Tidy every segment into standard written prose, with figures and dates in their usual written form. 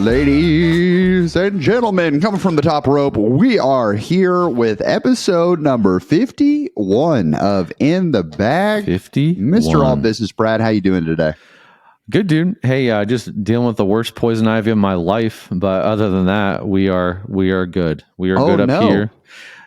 Ladies and gentlemen, coming from the top rope, we are here with episode number 51 of In the Bag. 50, Mr. All Business Brad, how you doing today? Good, dude. Hey, just dealing with the worst poison ivy of my life, but other than that, we are good. We are good up here.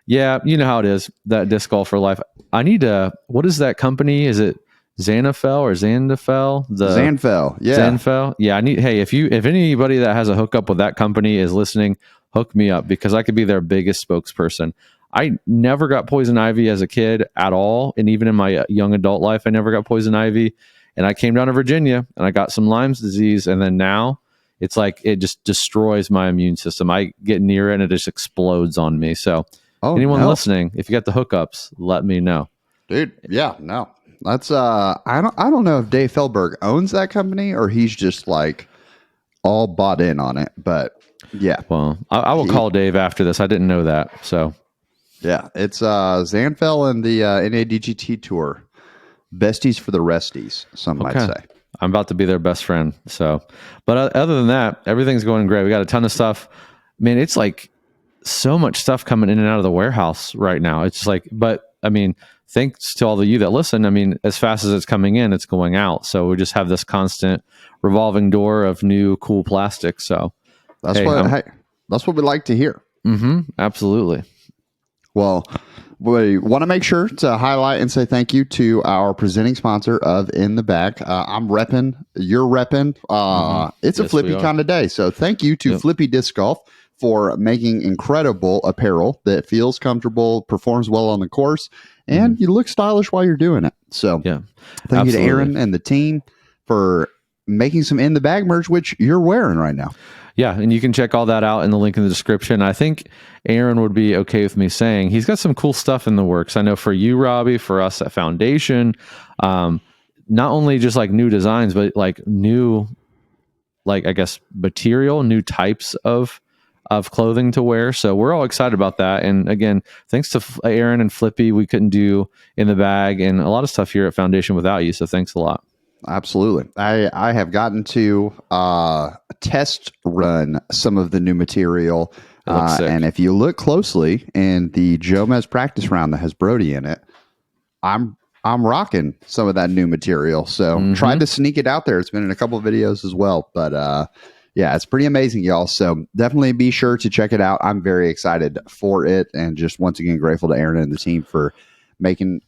Yeah, you know how it is, that disc golf for life. I need to, what is that company? Is it Xanafel or Xandafel? Zanfel, yeah. Zanfel? Yeah, if anybody that has a hookup with that company is listening, hook me up because I could be their biggest spokesperson. I never got poison ivy as a kid at all, and even in my young adult life, I never got poison ivy. And I came down to Virginia and I got some Lyme's disease, and then now it's like it just destroys my immune system. I get near it and it just explodes on me. So anyone listening, if you got the hookups, let me know. Dude, yeah, no. That's I don't know if Dave Feldberg owns that company or he's just like all bought in on it, but yeah. Well, I will call Dave after this. I didn't know that. So yeah, it's Zanfel and the NADGT tour. Besties for the resties, some might say. I'm about to be their best friend. So, but other than that, everything's going great. We got a ton of stuff. Man, it's like so much stuff coming in and out of the warehouse right now. It's like, but I mean, thanks to all of you that listen. I mean, as fast as it's coming in, it's going out. So we just have this constant revolving door of new cool plastic. So that's what we like to hear. Mm-hmm, absolutely. Well, we want to make sure to highlight and say thank you to our presenting sponsor of In the Bag. I'm repping, you're repping. It's a flippy kind of day. So thank you to Flippy Disc Golf for making incredible apparel that feels comfortable, performs well on the course, and you look stylish while you're doing it. So thank you to Aaron and the team for making some In the Bag merch, which you're wearing right now. Yeah, and you can check all that out in the link in the description. I think Aaron would be okay with me saying he's got some cool stuff in the works. I know for you, Robbie, for us at Foundation, not only just like new designs, but like new, like I guess material, new types of clothing to wear. So we're all excited about that. And again, thanks to Aaron and Flippy, we couldn't do In the Bag and a lot of stuff here at Foundation without you. So thanks a lot. Absolutely. I have gotten to test run some of the new material. And if you look closely in the Jomez practice round that has Brody in it, I'm rocking some of that new material. So tried to sneak it out there. It's been in a couple of videos as well. But yeah, it's pretty amazing, y'all. So definitely be sure to check it out. I'm very excited for it. And just once again, grateful to Aaron and the team for making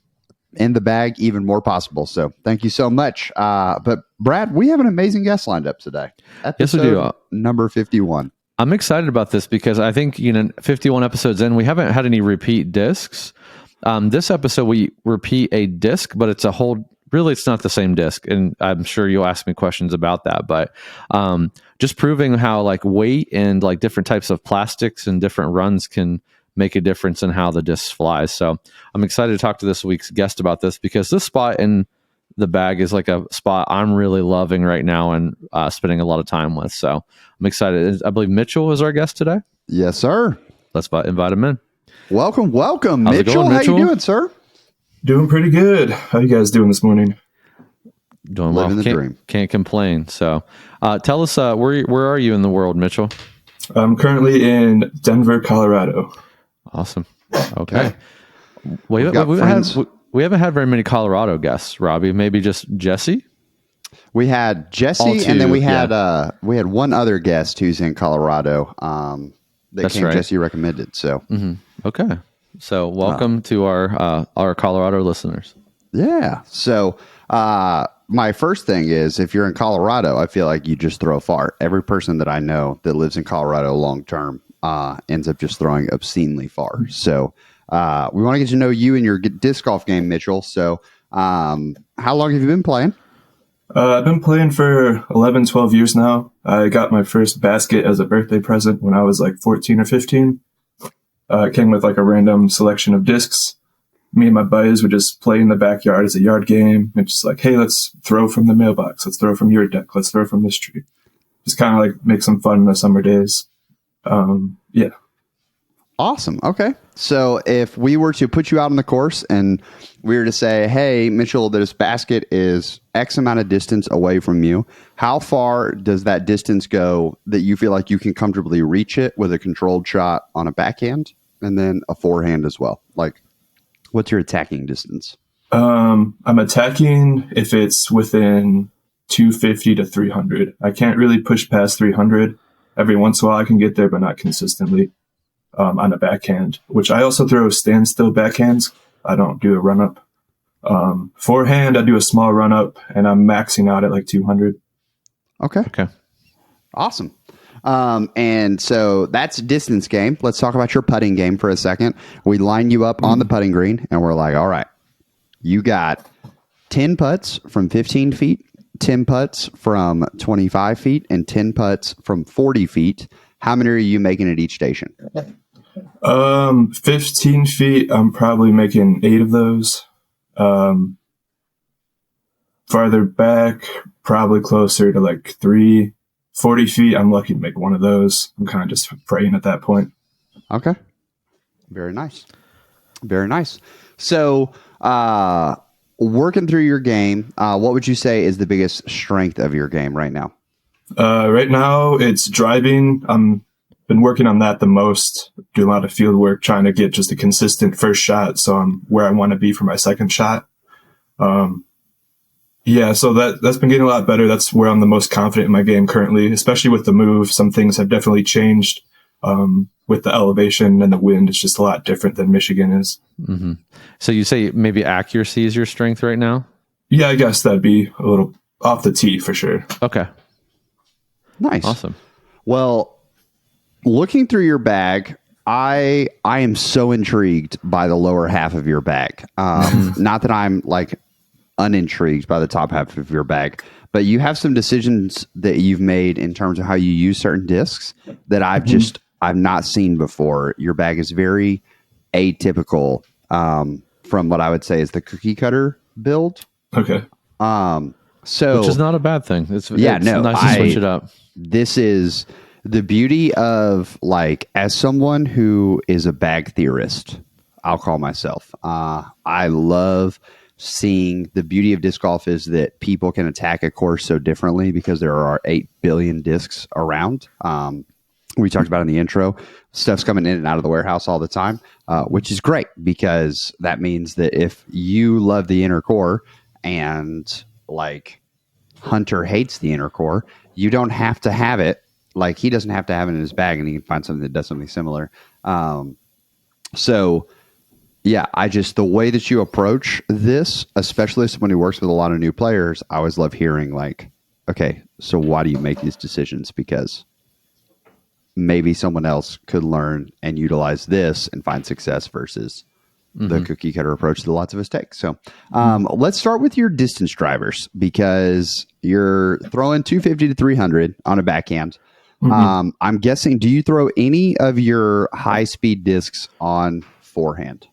In the Bag even more possible. So thank you so much. But Brad, we have an amazing guest lined up today. Yes, we do. Number 51. I'm excited about this because I think, 51 episodes in, we haven't had any repeat discs. This episode, we repeat a disc, but it's it's not the same disc. And I'm sure you'll ask me questions about that, but just proving how like weight and like different types of plastics and different runs can make a difference in how the disc flies. So I'm excited to talk to this week's guest about this because this spot in the bag is like a spot I'm really loving right now and spending a lot of time with. So I'm excited. I believe Mitchell is our guest today. Yes, sir. Let's invite him in. Welcome. How's Mitchell. How you doing, sir? Doing pretty good. How you guys doing this morning? Doing Living well. the dream. Can't complain. So tell us, where are you in the world, Mitchell? I'm currently in Denver, Colorado. Awesome. Okay. We haven't had very many Colorado guests, Robbie. Maybe just Jesse? We had Jesse, and then we had one other guest who's in Colorado Jesse recommended. So okay. So welcome to our Colorado listeners. Yeah. So my first thing is, if you're in Colorado, I feel like you just throw far. Every person that I know that lives in Colorado long term ends up just throwing obscenely far. So we want to get to know you and your disc golf game, Mitchell. So how long have you been playing? I've been playing for 11, 12 years now. I got my first basket as a birthday present when I was like 14 or 15. It came with like a random selection of discs. Me and my buddies would just play in the backyard as a yard game. And just like, hey, let's throw from the mailbox. Let's throw from your deck. Let's throw from this tree. Just kind of like make some fun in the summer days. Yeah. Awesome. Okay. So if we were to put you out on the course and we were to say, hey, Mitchell, this basket is X amount of distance away from you, how far does that distance go that you feel like you can comfortably reach it with a controlled shot on a backhand and then a forehand as well? Like, what's your attacking distance? I'm attacking if it's within 250 to 300. I can't really push past 300. Every once in a while I can get there, but not consistently. On a backhand, which I also throw standstill backhands. I don't do a run up. Forehand, I do a small run up, and I'm maxing out at like 200. Okay. Awesome. And so that's distance game. Let's talk about your putting game for a second. We line you up on the putting green, and we're like, all right, you got 10 putts from 15 feet, 10 putts from 25 feet, and 10 putts from 40 feet. How many are you making at each station? 15 feet, I'm probably making 8 of those. Farther back, probably closer to like 3. 40 feet, I'm lucky to make 1 of those. I'm kind of just praying at that point. Okay. Very nice. Very nice. So, working through your game, what would you say is the biggest strength of your game right now? Right now, it's driving. Been working on that the most. Do a lot of field work, trying to get just a consistent first shot, so I'm where I want to be for my second shot. So that's been getting a lot better. That's where I'm the most confident in my game currently, especially with the move. Some things have definitely changed with the elevation and the wind. It's just a lot different than Michigan is. Mm-hmm. So you say maybe accuracy is your strength right now? Yeah, I guess that'd be a little off the tee for sure. Okay. Nice. Awesome. Well, looking through your bag, I am so intrigued by the lower half of your bag. Not that I'm like unintrigued by the top half of your bag, but you have some decisions that you've made in terms of how you use certain discs that I've not seen before. Your bag is very atypical from what I would say is the cookie cutter build. Okay. So which is not a bad thing. It's nice to switch it up. This is the beauty of, like, as someone who is a bag theorist, I'll call myself. I love seeing the beauty of disc golf is that people can attack a course so differently because there are 8 billion discs around. We talked about in the intro, stuff's coming in and out of the warehouse all the time, which is great because that means that if you love the inner core and like Hunter hates the inner core, you don't have to have it. Like, he doesn't have to have it in his bag, and he can find something that does something similar. So yeah, the way that you approach this, especially as someone who works with a lot of new players, I always love hearing like, okay, so why do you make these decisions? Because maybe someone else could learn and utilize this and find success versus the cookie cutter approach that lots of us take. So let's start with your distance drivers, because you're throwing 250 to 300 on a backhand. I'm guessing, do you throw any of your high speed discs on forehand?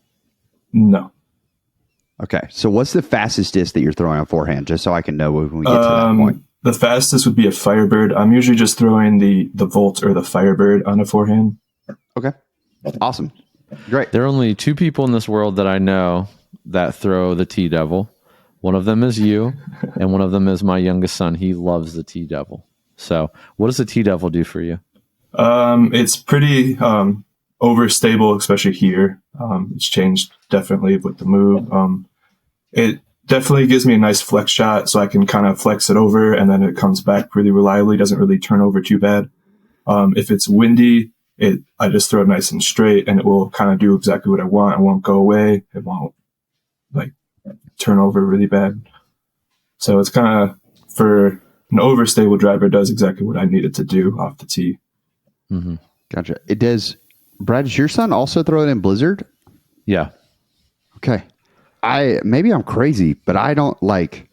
No. Okay. So what's the fastest disc that you're throwing on forehand, just so I can know when we get to that point? The fastest would be a Firebird. I'm usually just throwing the Volt or the Firebird on a forehand. Okay. Awesome. Great. There are only 2 people in this world that I know that throw the T-Devil. One of them is you, and one of them is my youngest son. He loves the T-Devil. So what does the T-Devil do for you? It's pretty overstable, especially here. It's changed definitely with the move. It definitely gives me a nice flex shot, so I can kind of flex it over, and then it comes back pretty reliably. Doesn't really turn over too bad. If it's windy, I just throw it nice and straight, and it will kind of do exactly what I want. It won't go away. It won't like turn over really bad. So it's kind of, for an overstable driver, it does exactly what I need it to do off the tee. Mm-hmm. Gotcha. It does. Brad, does your son also throw it in Blizzard? Yeah. Okay. Maybe I'm crazy, but I don't like.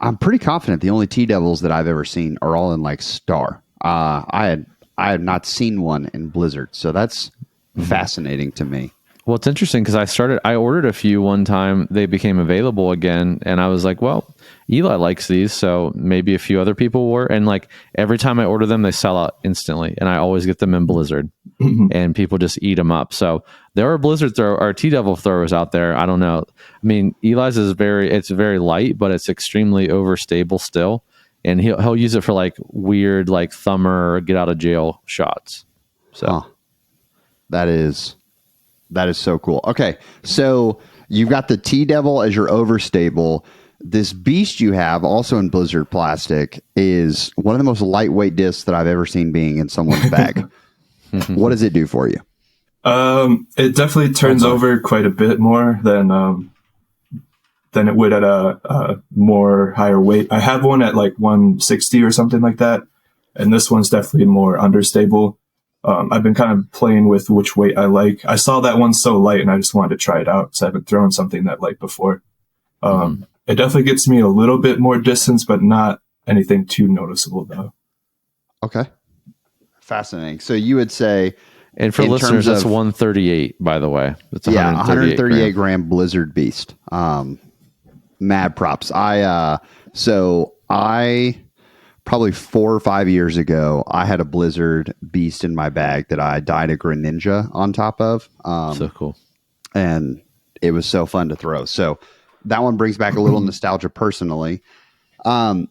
I'm pretty confident the only T-Devils that I've ever seen are all in like Star. I had not seen one in Blizzard, so that's fascinating to me. Well, it's interesting because I ordered a few one time. They became available again. And I was like, well, Eli likes these. So maybe a few other people were. And like every time I order them, they sell out instantly. And I always get them in Blizzard and people just eat them up. So there are Blizzard or T-Devil throwers out there. I don't know. I mean, Eli's it's very light, but it's extremely overstable still. And he'll use it for like weird, like thumber or get out of jail shots. So that is so cool. Okay, so you've got the T-Devil as your overstable. This beast you have, also in Blizzard plastic, is one of the most lightweight discs that I've ever seen being in someone's bag. What does it do for you? It definitely turns over quite a bit more than it would at a more higher weight. I have one at like 160 or something like that, and this one's definitely more understable. I've been kind of playing with which weight I like. I saw that one so light and I just wanted to try it out because I haven't thrown something that light before. It definitely gets me a little bit more distance, but not anything too noticeable though. Okay. Fascinating. So you would say, and for listeners, that's 138, by the way. It's 138 gram Blizzard Beast. Mad props. I probably 4 or 5 years ago, I had a Blizzard Beast in my bag that I dyed a Greninja on top of. So cool. And it was so fun to throw. So that one brings back a little nostalgia personally.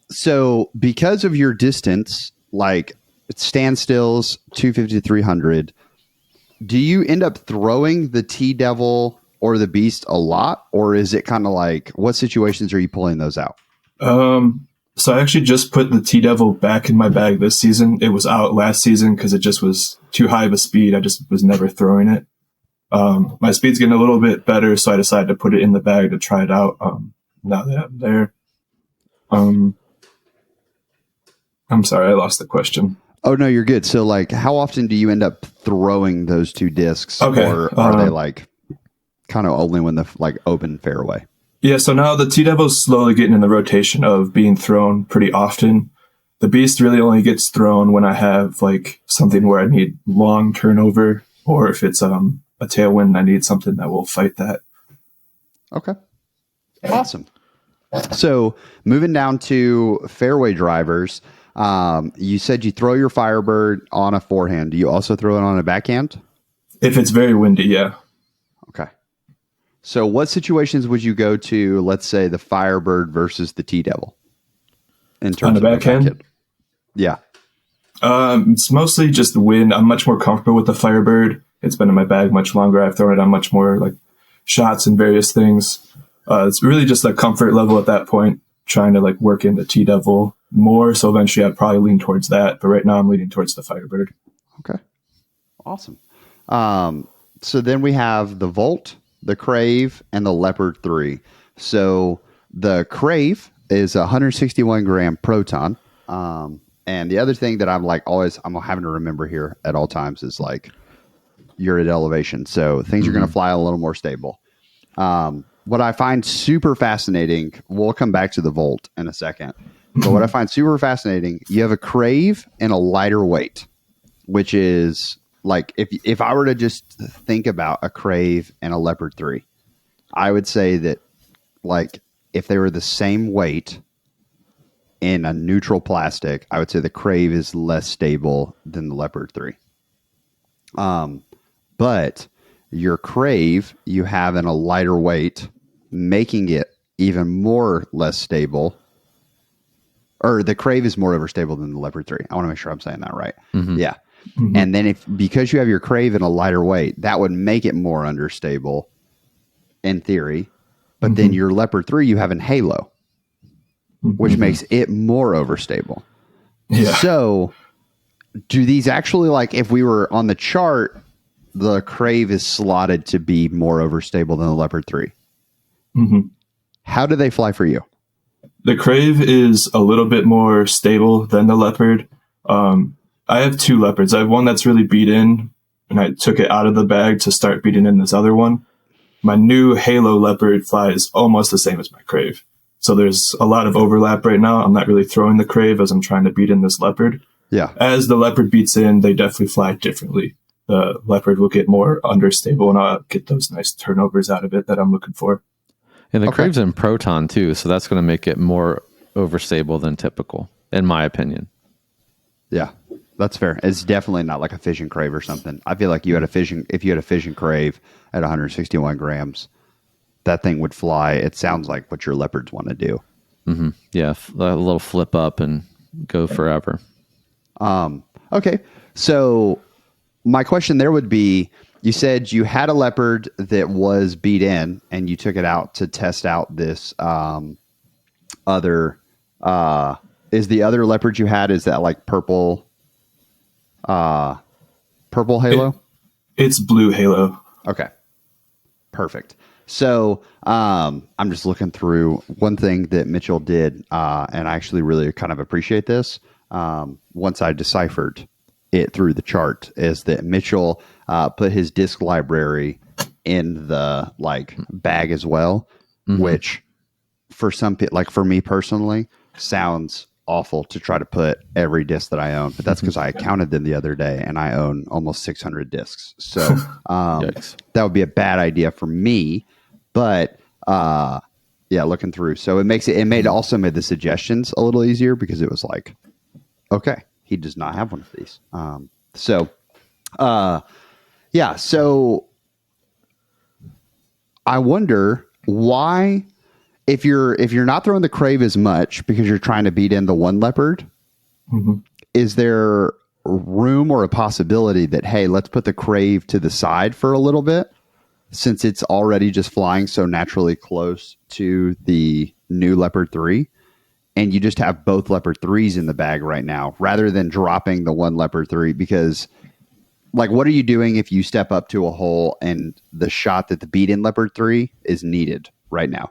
So because of your distance, like standstills, 250 to 300, do you end up throwing the T-Devil or the Beast a lot? Or is it kind of like, what situations are you pulling those out? So I actually just put the T-Devil back in my bag this season. It was out last season because it just was too high of a speed. I just was never throwing it. My speed's getting a little bit better, so I decided to put it in the bag to try it out now that I'm there. I'm sorry, I lost the question. Oh, no, you're good. So, like, how often do you end up throwing those two discs? Okay. Or are they, like, kind of only when the, like, open fairway? Yeah, so now the T-Devil's slowly getting in the rotation of being thrown pretty often. The Beast really only gets thrown when I have, like, something where I need long turnover, or if it's a tailwind, I need something that will fight that. Okay. Awesome. So, moving down to fairway drivers, you said you throw your Firebird on a forehand. Do you also throw it on a backhand? If it's very windy, yeah. Okay. So what situations would you go to, let's say, the Firebird versus the T-Devil? In terms on the of backhand? Yeah. It's mostly just the wind. I'm much more comfortable with the Firebird. It's been in my bag much longer. I've thrown it on much more like shots and various things. It's really just a comfort level at that point, trying to like work in the T-Devil more. So eventually I'd probably lean towards that. But right now I'm leaning towards the Firebird. Okay. Awesome. So then we have the Volt, the Crave, and the Leopard 3. So the Crave is a 161 gram proton. And the other thing that I'm having to remember here at all times is like you're at elevation. So things are going to fly a little more stable. What I find super fascinating, we'll come back to the Volt in a second, but what I find super fascinating, you have a Crave and a lighter weight, which is like, if I were to just think about a Crave and a Leopard 3, I would say that like if they were the same weight in a neutral plastic, I would say the Crave is less stable than the Leopard 3. But your Crave, you have in a lighter weight, making it even more less stable. Or the Crave is more overstable than the Leopard 3. I want to make sure I'm saying that right. Yeah. And then because you have your Crave in a lighter weight, that would make it more understable in theory. But then your Leopard 3 you have in Halo, which makes it more overstable. Yeah. So do these actually, like if we were on the chart, the Crave is slotted to be more overstable than the Leopard 3. How do they fly for you? The Crave is a little bit more stable than the Leopard. I have two Leopards. I have one that's really beat in, and I took it out of the bag to start beating in this other one. My new Halo Leopard flies almost the same as my Crave. So there's a lot of overlap right now. I'm not really throwing the Crave as I'm trying to beat in this Leopard. Yeah. As the Leopard beats in, they definitely fly differently. the leopard will get more understable and I'll get those nice turnovers out of it that I'm looking for. And the Crave's in Proton too, so that's going to make it more overstable than typical, in my opinion. Yeah, that's fair. It's definitely not like a Fission Crave or something. I feel like you had if you had a Fission Crave at 161 grams, that thing would fly. It sounds like what your leopards want to do. Mm-hmm. Yeah, a little flip up and go forever. Okay, so my question there would be, you said you had a leopard that was beat in and you took it out to test out this other is the other leopard you had, is that like purple halo? It's blue halo. Okay, perfect. So I'm just looking through one thing that Mitchell did, and I actually really kind of appreciate this. Once I deciphered it through the chart, is that Mitchell put his disc library in the bag as well, which for some people, like for me personally, sounds awful to try to put every disc that I own, but that's because I counted them the other day and I own almost 600 discs. So that would be a bad idea for me, but looking through. So it also made the suggestions a little easier because it was like, okay, he does not have one of these. So I wonder why, if you're not throwing the Crave as much because you're trying to beat in the one leopard, is there room or a possibility that, hey, let's put the Crave to the side for a little bit since it's already just flying so naturally close to the new Leopard 3, and you just have both Leopard 3s in the bag right now rather than dropping the one Leopard 3? Because what are you doing if you step up to a hole and the shot that the beat-in Leopard 3 is needed right now?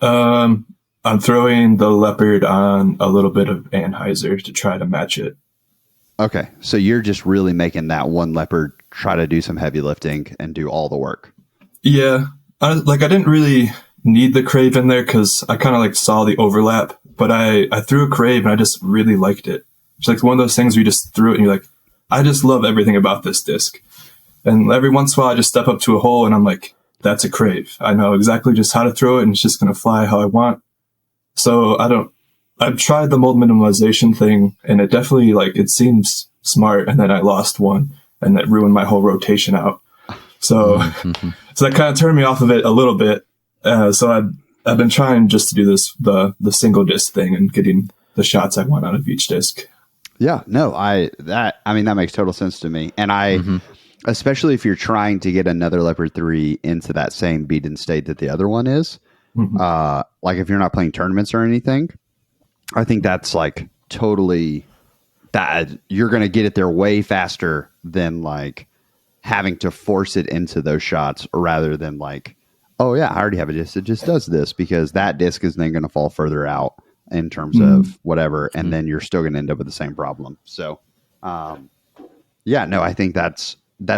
I'm throwing the leopard on a little bit of Hyzer to try to match it. Okay, so you're just really making that one leopard try to do some heavy lifting and do all the work. Yeah, I didn't really need the Crave in there because I kind of saw the overlap, but I threw a Crave and I just really liked it. It's one of those things where you just threw it and you're like, I just love everything about this disc. And every once in a while I just step up to a hole and I'm like, that's a Crave. I know exactly just how to throw it and it's just going to fly how I want. So I've tried the mold minimalization thing and it definitely it seems smart. And then I lost one and that ruined my whole rotation out. So, so that kind of turned me off of it a little bit. So I've been trying just to do the single disc thing and getting the shots I want out of each disc. Yeah, no, that makes total sense to me. And especially if you're trying to get another Leopard 3 into that same beat-in state that the other one is, if you're not playing tournaments or anything, I think that's totally that you're going to get it there way faster than having to force it into those shots rather than oh yeah, I already have a disc that just does this, because that disc is then going to fall further out in terms of whatever, and then you're still going to end up with the same problem. So, I think that's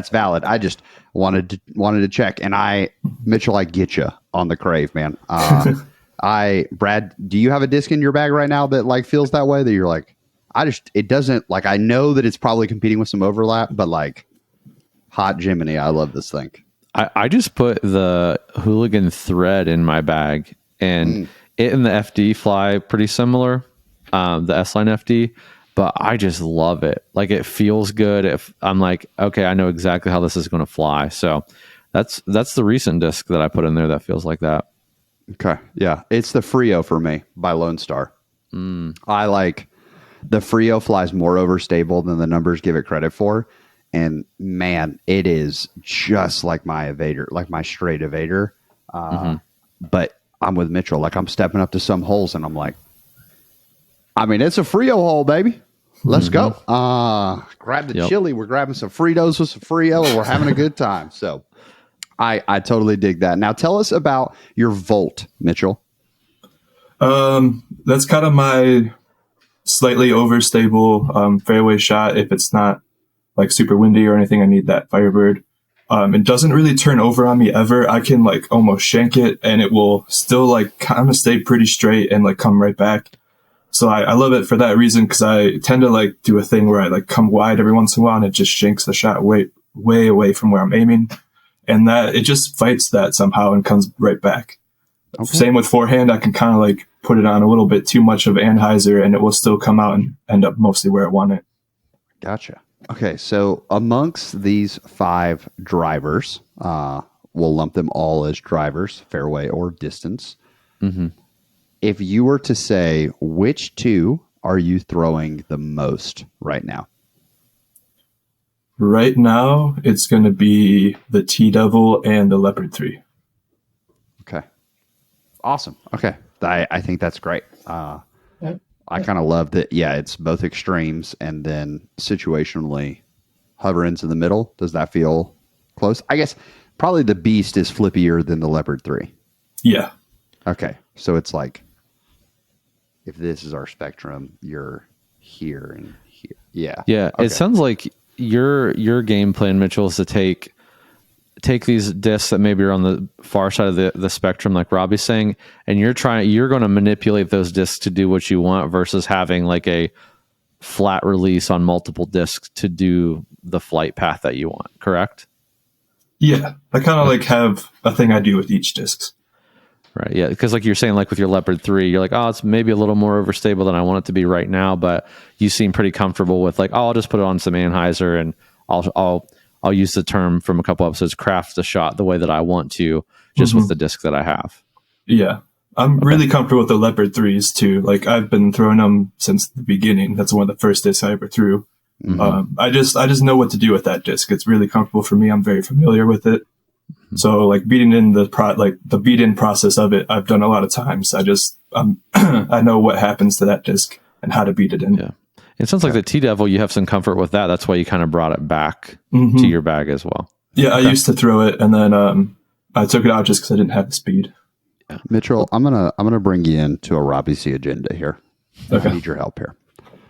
valid. I just wanted to check, and Mitchell, I get you on the Crave, man. Brad, do you have a disc in your bag right now that feels that way, that you're it doesn't, I know that it's probably competing with some overlap, but hot Jiminy, I love this thing. I just put the Hooligan thread in my bag, and it and the FD fly pretty similar, the S-Line FD, but I just love it. It feels good. If I'm okay, I know exactly how this is going to fly. So that's the recent disc that I put in there that feels like that. Okay. Yeah. It's the Frio for me by Lone Star. I the Frio flies more overstable than the numbers give it credit for. And man, it is just like my evader, like my straight evader. But I'm with Mitchell. I'm stepping up to some holes and I'm it's a Frio hole, baby. Let's go. Grab the chili. We're grabbing some Fritos with some Frio and we're having a good time. So I totally dig that. Now tell us about your Volt, Mitchell. That's kind of my slightly overstable fairway shot. If it's not super windy or anything, I need that Firebird. It doesn't really turn over on me ever. I can almost shank it and it will still kind of stay pretty straight and come right back. So I love it for that reason, because I tend to like do a thing where I like come wide every once in a while and it just shanks the shot way away from where I'm aiming. And that it just fights that somehow and comes right back. Okay. Same with forehand. I can kind of like put it on a little bit too much of an Hyzer and it will still come out and end up mostly where I want it. Gotcha. Okay. So amongst these 5 drivers, we'll lump them all as drivers, fairway or distance. Mm-hmm. If you were to say which 2 are you throwing the most right now? Right now, it's going to be the T-Devil and the Leopard 3. Okay. Awesome. Okay. I think that's great. I kind of love that. Yeah, it's both extremes and then situationally hovering in the middle. Does that feel close? I guess probably the Beast is flippier than the Leopard 3. Yeah. Okay. So it's like, if this is our spectrum, you're here and here. Yeah. Yeah. Okay. It sounds like your game plan, Mitchell, is to take these discs that maybe are on the far side of the spectrum, like Robbie's saying, and you're going to manipulate those discs to do what you want versus having like a flat release on multiple discs to do the flight path that you want. Correct? Yeah. I kind of like have a thing I do with each disc. Right. Yeah. Because like you're saying, like with your Leopard 3, you're like, oh, it's maybe a little more overstable than I want it to be right now. But you seem pretty comfortable with like, oh, I'll just put it on some Hyzer and I'll use the term from a couple episodes, craft the shot the way that I want to, just with the disc that I have. Yeah. I'm really comfortable with the Leopard 3s too. Like I've been throwing them since the beginning. That's one of the first discs I ever threw. Mm-hmm. I just know what to do with that disc. It's really comfortable for me. I'm very familiar with it. So like beating in the beat-in process of it, I've done a lot of times. I know what happens to that disc and how to beat it in. Yeah. It sounds like the T-Devil, you have some comfort with that. That's why you kind of brought it back to your bag as well. Yeah. Okay. I used to throw it and then, I took it out just cause I didn't have the speed. Yeah. Mitchell, I'm going to bring you into a Robbie C agenda here. Okay. I need your help here.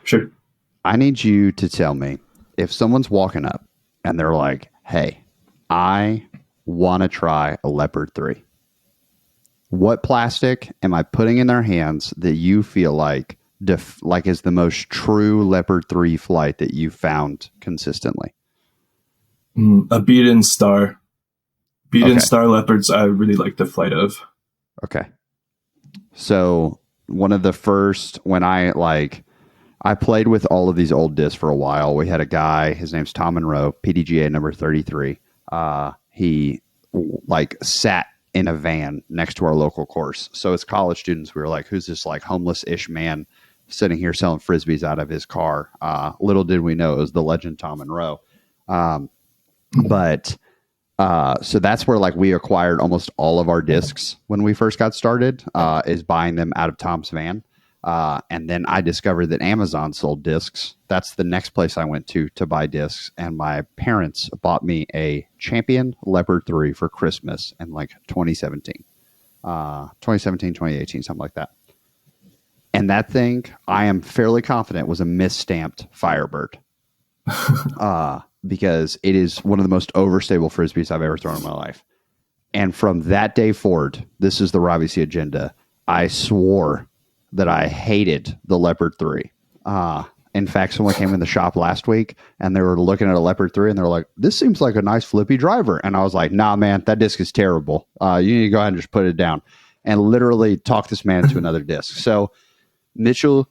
Sure. I need you to tell me if someone's walking up and they're like, hey, I want to try a Leopard 3. What plastic am I putting in their hands that you feel like is the most true Leopard 3 flight that you found consistently? A beat-in star. Beat-in star Leopards I really like the flight of. Okay. So one of the first, when I played with all of these old discs for a while. We had a guy, his name's Tom Monroe, PDGA number 33. He sat in a van next to our local course. So as college students, we were like, who's this like homeless-ish man sitting here selling Frisbees out of his car? Little did we know it was the legend Tom Monroe. So that's where like we acquired almost all of our discs when we first got started, is buying them out of Tom's van. And then I discovered that Amazon sold discs. That's the next place I went to buy discs. And my parents bought me a Champion Leopard 3 for Christmas in like 2017, 2018, something like that. And that thing, I am fairly confident, was a misstamped Firebird. Because it is one of the most overstable Frisbees I've ever thrown in my life. And from that day forward, this is the Robbie C agenda, I swore that I hated the Leopard 3. In fact, someone came in the shop last week and they were looking at a Leopard 3 and they're like, this seems like a nice flippy driver. And I was like, nah, man, that disc is terrible. You need to go ahead and just put it down, and literally talk this man into another disc. So Mitchell,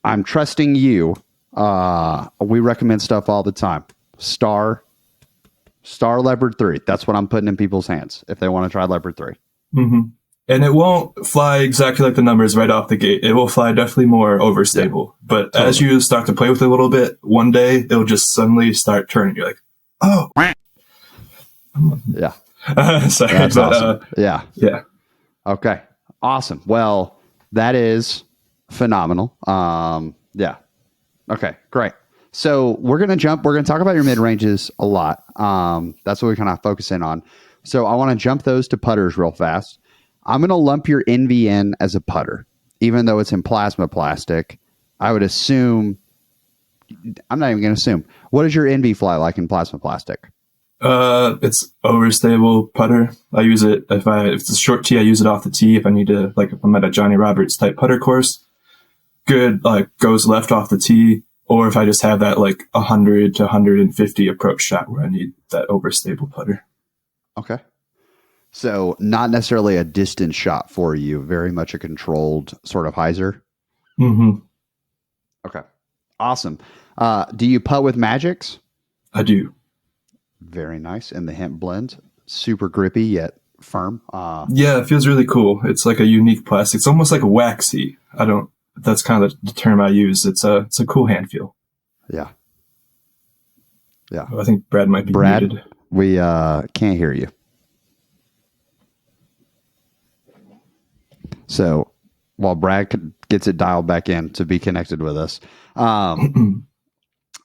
I'm trusting you. We recommend stuff all the time. Star Leopard 3. That's what I'm putting in people's hands if they want to try Leopard 3. Mm-hmm. And it won't fly exactly like the numbers right off the gate. It will fly definitely more overstable. Yeah, but totally. As you start to play with it a little bit, one day it'll just suddenly start turning. You're like, oh. Yeah. Sorry. That's awesome. Yeah. Yeah. Okay. Awesome. Well, that is phenomenal. Yeah. Okay, great. So we're going to talk about your mid-ranges a lot. That's what we kind of focus in on. So I want to jump those to putters real fast. I'm going to lump your NVN as a putter, even though it's in plasma plastic. I would assume, I'm not even going to assume. What is your NV fly like in plasma plastic? It's overstable putter. I use it if it's a short tee. I use it off the tee if I need to, like if I'm at a Johnny Roberts type putter course. good, like goes left off the tee, or if I just have that like 100 to 150 approach shot where I need that overstable putter. Okay. So not necessarily a distant shot for you, very much a controlled sort of hyzer. Mm-hmm. Okay. Awesome. Do you putt with Magics? I do. Very nice. And the hemp blend, super grippy yet firm. Yeah, it feels really cool. It's like a unique plastic. It's almost like a waxy. That's kind of the term I use. It's a cool hand feel. Yeah. Yeah. I think Brad might be muted. We can't hear you. So while Brad gets it dialed back in to be connected with us. So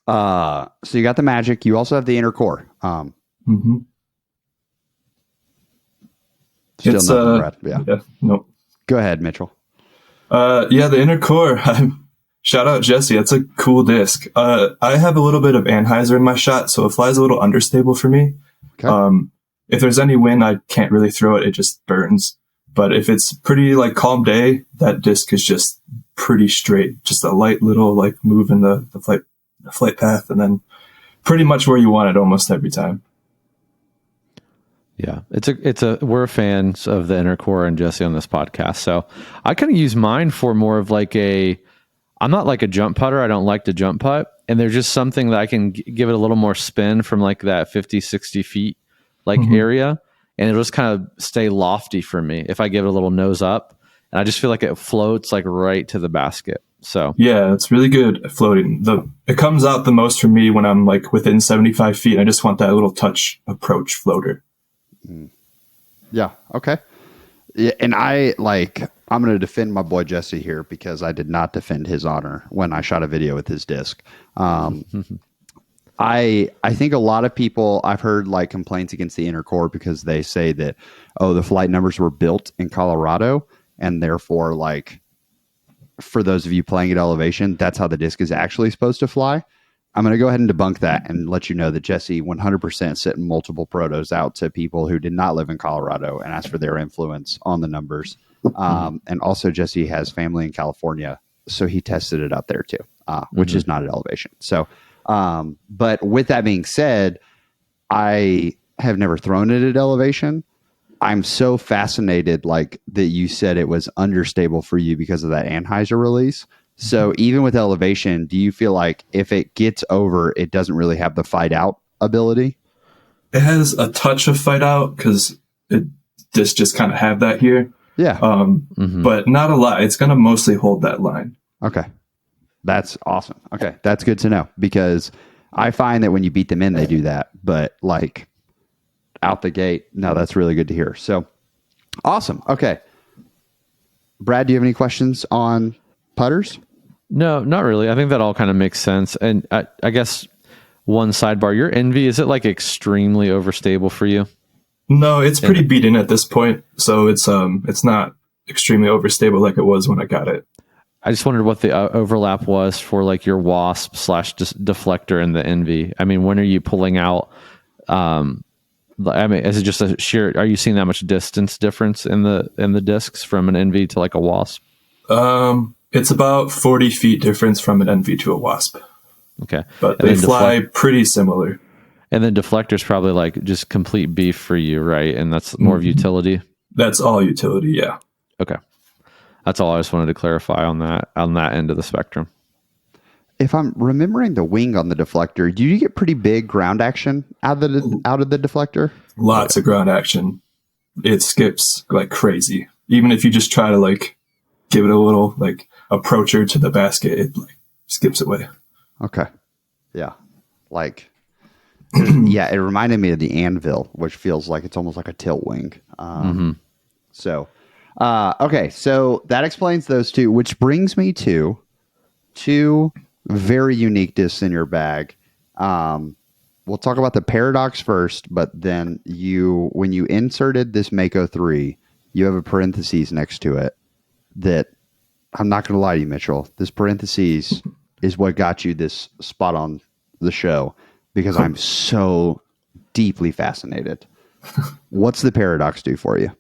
you got the Magic. You also have the inner core. Mm-hmm. Still nothing, Brad. Yeah. Nope. Go ahead, Mitchell. Yeah, the inner core. Shout out Jesse. That's a cool disc. I have a little bit of Anheuser in my shot, so it flies a little understable for me. Okay. If there's any wind, I can't really throw it. It just burns. But if it's pretty like calm day, that disc is just pretty straight. Just a light little like move in the flight path, and then pretty much where you want it almost every time. Yeah, we're fans of the inner core and Jesse on this podcast. So I kind of use mine for more of like I'm not like a jump putter. I don't like to jump putt. And there's just something that I can give it a little more spin from like that 50, 60 feet like area. And it'll just kind of stay lofty for me if I give it a little nose up. And I just feel like it floats like right to the basket. So yeah, it's really good at floating. It comes out the most for me when I'm like within 75 feet. I just want that little touch approach floater. Yeah. Okay. Yeah, and I'm going to defend my boy Jesse here because I did not defend his honor when I shot a video with his disc. I think a lot of people, I've heard like complaints against the inner core because they say that, the flight numbers were built in Colorado and therefore like for those of you playing at elevation, that's how the disc is actually supposed to fly. I'm going to go ahead and debunk that and let you know that Jesse 100% sent multiple protos out to people who did not live in Colorado and asked for their influence on the numbers. And also Jesse has family in California, so he tested it out there too, which is not at elevation. So, but with that being said, I have never thrown it at elevation. I'm so fascinated, like that you said it was understable for you because of that Anheuser release. So even with elevation, do you feel like if it gets over, it doesn't really have the fight out ability? It has a touch of fight out because it just kind of have that here. Yeah. But not a lot. It's going to mostly hold that line. Okay. That's awesome. Okay. That's good to know because I find that when you beat them in, they do that. But like out the gate, no, that's really good to hear. So awesome. Okay. Brad, do you have any questions on putters? No, not really. I think that all kind of makes sense. And I guess one sidebar, your Envy, is it like extremely overstable for you? No, it's pretty beat in at this point. So it's not extremely overstable like it was when I got it. I just wondered what the overlap was for like your wasp / deflector and the Envy. I mean, when are you pulling out? I mean, is it just a sheer? Are you seeing that much distance difference in the discs from an Envy to like a wasp? It's about 40 feet difference from an Envy to a wasp. Okay, but they fly pretty similar. And then deflector's probably like just complete beef for you, right? And that's more of utility. That's all utility, yeah. Okay. That's all I just wanted to clarify on that end of the spectrum. If I'm remembering the wing on the deflector, do you get pretty big ground action out of the deflector? Lots of ground action. It skips like crazy. Even if you just try to like give it a little like approacher to the basket, it like skips away. Okay. Yeah. Like yeah, it reminded me of the Anvil, which feels like it's almost like a tilt wing. So okay, so that explains those two, which brings me to two very unique discs in your bag. We'll talk about the Paradox first, but then when you inserted this Mako 3, you have a parentheses next to it that I'm not going to lie to you, Mitchell. This parentheses is what got you this spot on the show because I'm so deeply fascinated. What's the Paradox do for you?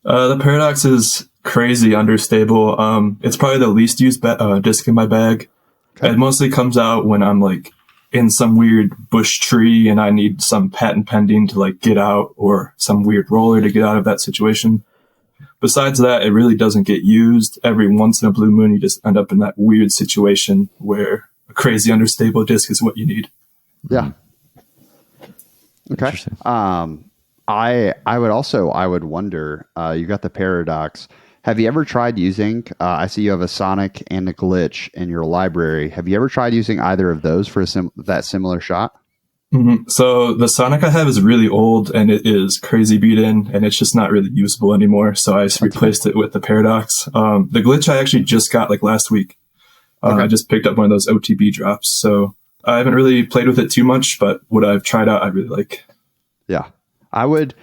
The Paradox is crazy understable. It's probably the least used disc in my bag. Okay. It mostly comes out when I'm like in some weird bush tree and I need some patent pending to like get out, or some weird roller to get out of that situation. Besides that, it really doesn't get used. Every once in a blue moon, you just end up in that weird situation where a crazy understable disc is what you need. Yeah. Okay. I would wonder, you got the Paradox. Have you ever tried using, I see you have a Sonic and a Glitch in your library. Have you ever tried using either of those for that similar shot? Mm-hmm. So the Sonic I have is really old and it is crazy beat in and it's just not really usable anymore. So I just replaced it with the Paradox. The Glitch I actually just got like last week. Okay. I just picked up one of those OTB drops. So I haven't really played with it too much, but what I've tried out, I really like. Yeah. I would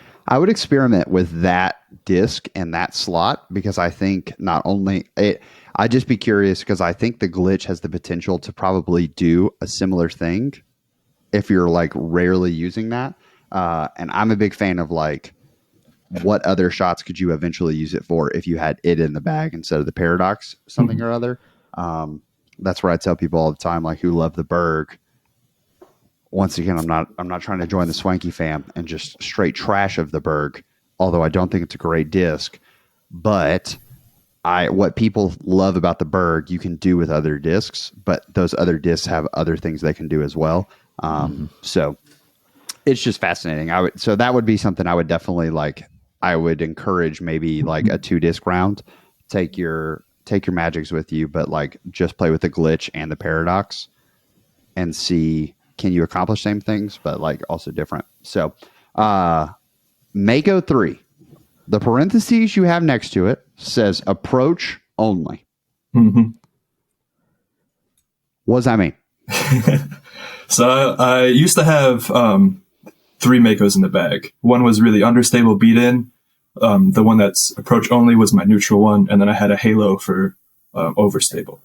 experiment with that disc and that slot, because I think not only I'd just be curious, because I think the Glitch has the potential to probably do a similar thing if you're like rarely using that. And I'm a big fan of like, what other shots could you eventually use it for if you had it in the bag instead of the Paradox, something or other. That's where I tell people all the time, like, who love the Berg. Once again, I'm not trying to join the Swanky fam and just straight trash of the Berg, although I don't think it's a great disc. But what people love about the Berg, you can do with other discs, but those other discs have other things they can do as well. So it's just fascinating. So that would be something I would definitely like. I would encourage maybe like a 2-disc round. Take your magics with you, but like just play with the Glitch and the Paradox and see, can you accomplish same things, but like also different. So Mako 3, the parentheses you have next to it says approach only. Mm-hmm. What does that mean? So I used to have 3 Makos in the bag. One was really understable beat in. The one that's approach only was my neutral one. And then I had a Halo for overstable.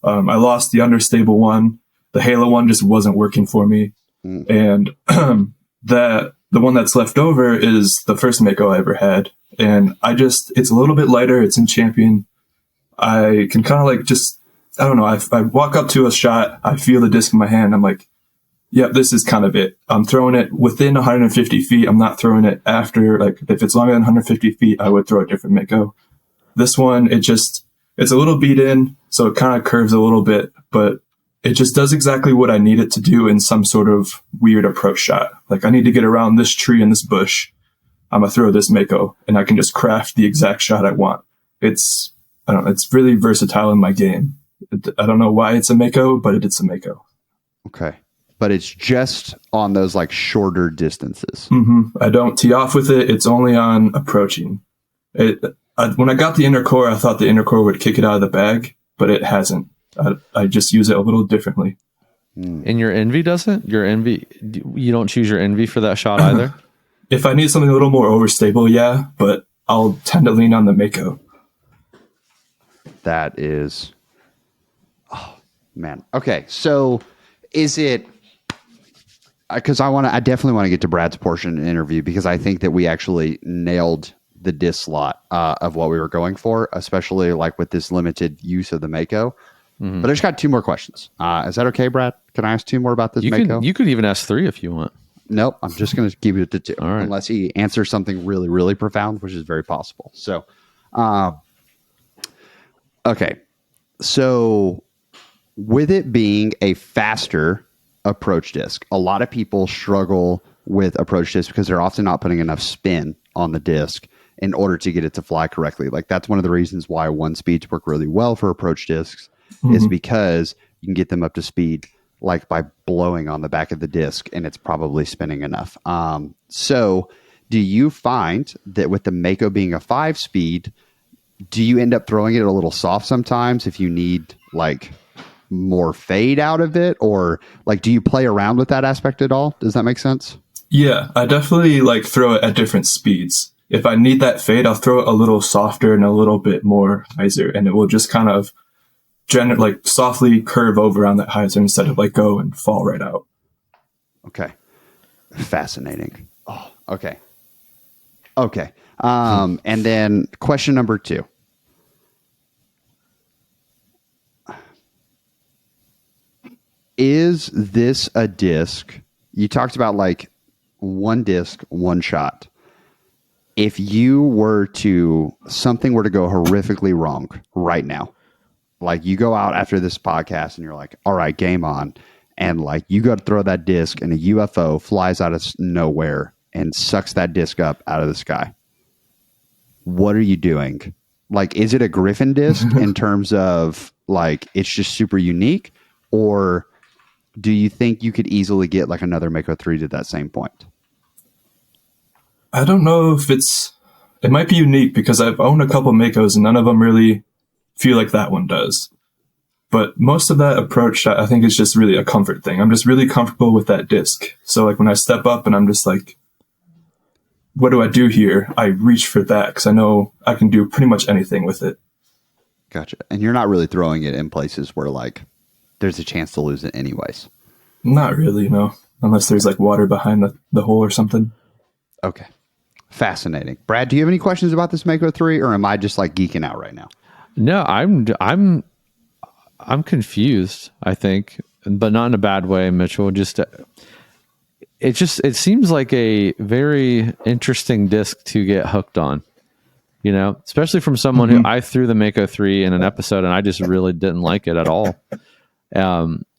I lost the understable one. The Halo one just wasn't working for me. And the one that's left over is the first Mako I ever had. And it's a little bit lighter. It's in Champion. I can kind of like I don't know. I walk up to a shot. I feel the disc in my hand. I'm like, yep, this is kind of it. I'm throwing it within 150 feet. I'm not throwing it after, like, if it's longer than 150 feet, I would throw a different Mako. This one, it's a little beat in, so it kind of curves a little bit, but it just does exactly what I need it to do in some sort of weird approach shot. Like, I need to get around this tree and this bush. I'm going to throw this Mako, and I can just craft the exact shot I want. It's really versatile in my game. I don't know why it's a Mako, but it's a Mako. Okay. But it's just on those like shorter distances. Mm-hmm. I don't tee off with it. It's only on approaching. When I got the inner core, I thought the inner core would kick it out of the bag, but it hasn't. I just use it a little differently. And your Envy doesn't? Your Envy, you don't choose your Envy for that shot either? If I need something a little more overstable, yeah, but I'll tend to lean on the Mako. That is, oh man. Okay, so is it? Because I definitely want to get to Brad's portion in the interview, because I think that we actually nailed the disc slot of what we were going for, especially like with this limited use of the Mako. Mm-hmm. But I just got 2 more questions. Is that okay, Brad? Can I ask 2 more about this Mako? You could even ask 3 if you want. Nope, I'm just going to keep it to 2, all right, unless he answers something really, really profound, which is very possible. So, okay. So with it being a faster approach disc, a lot of people struggle with approach disc because they're often not putting enough spin on the disc in order to get it to fly correctly. Like, that's one of the reasons why 1-speeds work really well for approach discs, is because you can get them up to speed like by blowing on the back of the disc and it's probably spinning enough. So do you find that with the Mako being a 5-speed, do you end up throwing it a little soft sometimes if you need like more fade out of it, or like, do you play around with that aspect at all? Does that make sense? Yeah, I definitely like throw it at different speeds. If I need that fade, I'll throw it a little softer and a little bit more Hyzer, and it will just kind of like softly curve over on that Hyzer instead of like go and fall right out. Okay. Fascinating. Oh, okay. And then question number 2. is this a disc? You talked about like one disc, one shot. If something were to go horrifically wrong right now, like you go out after this podcast and you're like, all right, game on. And like you got to throw that disc and a UFO flies out of nowhere and sucks that disc up out of the sky. What are you doing? Like, is it a Griffin disc in terms of like, it's just super unique? Or do you think you could easily get like another Mako 3 to that same point? I don't know if it might be unique because I've owned a couple Makos and none of them really feel like that one does. But most of that approach, I think, is just really a comfort thing. I'm just really comfortable with that disc. So like when I step up and I'm just like, what do I do here? I reach for that because I know I can do pretty much anything with it. Gotcha. And you're not really throwing it in places where like there's a chance to lose it anyways. Not really, no. Unless there's like water behind the hole or something. Okay. Fascinating. Brad, do you have any questions about this Mako 3 or am I just like geeking out right now? No, I'm confused, I think, but not in a bad way, Mitchell. It seems like a very interesting disc to get hooked on, you know, especially from someone who I threw the Mako 3 in an episode and I just really didn't like it at all.